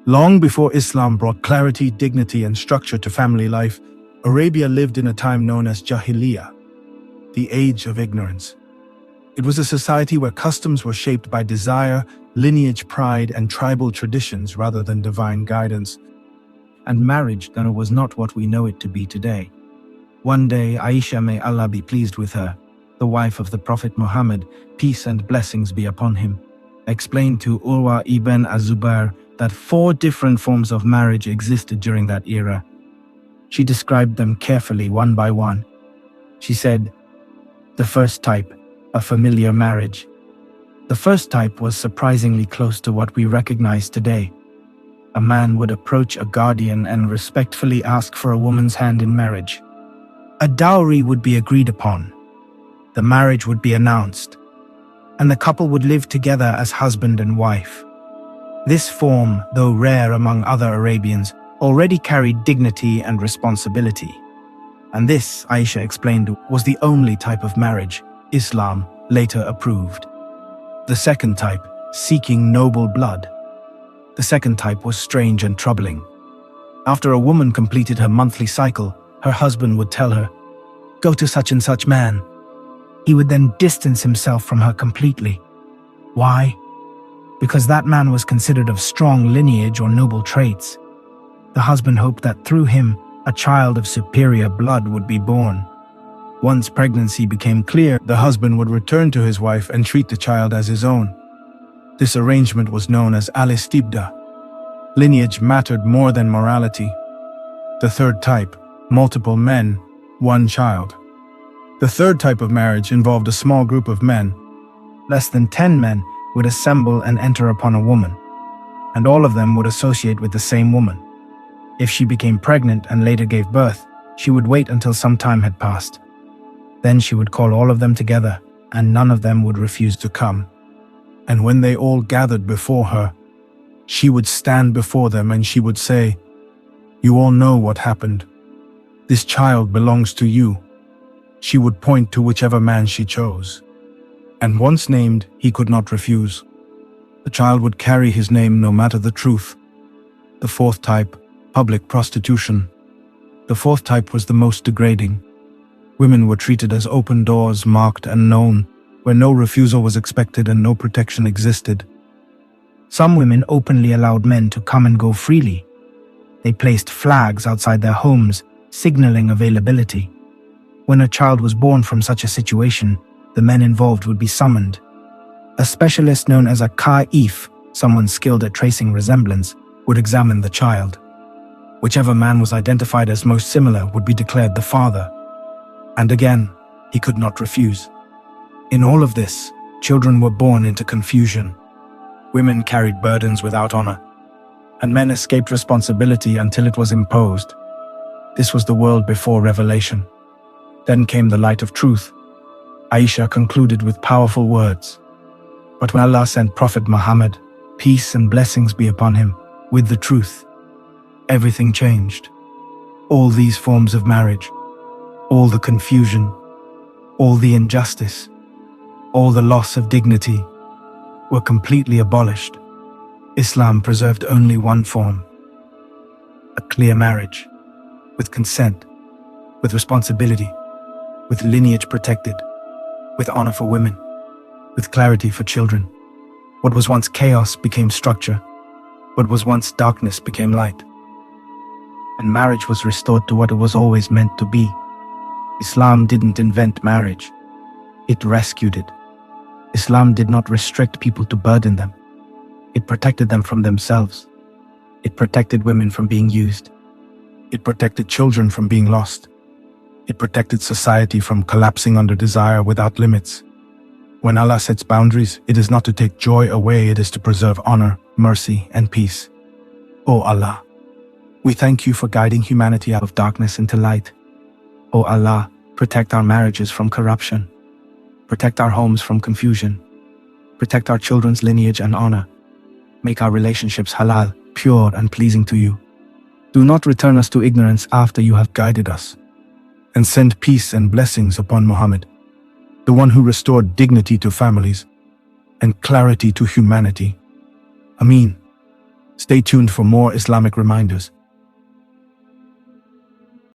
Long before Islam brought clarity, dignity, and structure to family life, Arabia lived in a time known as Jahiliyyah, the age of ignorance. It was a society where customs were shaped by desire, lineage, pride, and tribal traditions rather than divine guidance. And marriage then was not what we know it to be today. One day, Aisha, may Allah be pleased with her, the wife of the Prophet Muhammad, peace and blessings be upon him, explained to Urwa ibn az-Zubair that 4 different forms of marriage existed during that era. She described them carefully one by one. She said, the first type, a familiar marriage. The first type was surprisingly close to what we recognize today. A man would approach a guardian and respectfully ask for a woman's hand in marriage. A dowry would be agreed upon. The marriage would be announced, and the couple would live together as husband and wife. This form, though rare among other Arabians, already carried dignity and responsibility. And this, Aisha explained, was the only type of marriage Islam later approved. The second type, seeking noble blood. The second type was strange and troubling. After a woman completed her monthly cycle, her husband would tell her, "Go to such and such man." He would then distance himself from her completely. Why? Because that man was considered of strong lineage or noble traits. The husband hoped that through him, a child of superior blood would be born. Once pregnancy became clear, the husband would return to his wife and treat the child as his own. This arrangement was known as al-Istibdāʿ. Lineage mattered more than morality. The third type, multiple men, one child. The third type of marriage involved a small group of men. Less than 10 men would assemble and enter upon a woman, and all of them would associate with the same woman. If she became pregnant and later gave birth, she would wait until some time had passed. Then she would call all of them together, and none of them would refuse to come. And when they all gathered before her, she would stand before them and she would say, "You all know what happened. This child belongs to you." She would point to whichever man she chose. And once named, he could not refuse. The child would carry his name no matter the truth. The fourth type, public prostitution. The fourth type was the most degrading. Women were treated as open doors, marked and known, where no refusal was expected and no protection existed. Some women openly allowed men to come and go freely. They placed flags outside their homes, signaling availability. When a child was born from such a situation, the men involved would be summoned. A specialist known as a क़ā'iफ़, someone skilled at tracing resemblance, would examine the child. Whichever man was identified as most similar would be declared the father. And again, he could not refuse. In all of this, children were born into confusion. Women carried burdens without honor, and men escaped responsibility until it was imposed. This was the world before revelation. Then came the light of truth. Aisha concluded with powerful words. But when Allah sent Prophet Muhammad, peace and blessings be upon him, with the truth, everything changed. All these forms of marriage, all the confusion, all the injustice, all the loss of dignity were completely abolished. Islam preserved only one form, a clear marriage, with consent, with responsibility, with lineage protected, with honor for women, with clarity for children. What was once chaos became structure. What was once darkness became light. And marriage was restored to what it was always meant to be. Islam didn't invent marriage. It rescued it. Islam did not restrict people to burden them. It protected them from themselves. It protected women from being used. It protected children from being lost. It protected society from collapsing under desire without limits. When Allah sets boundaries, it is not to take joy away, it is to preserve honor, mercy, and peace. O Allah, we thank you for guiding humanity out of darkness into light. O Allah, protect our marriages from corruption. Protect our homes from confusion. Protect our children's lineage and honor. Make our relationships halal, pure and pleasing to you. Do not return us to ignorance after you have guided us. And send peace and blessings upon Muhammad, the one who restored dignity to families and clarity to humanity. Ameen. Stay tuned for more Islamic reminders.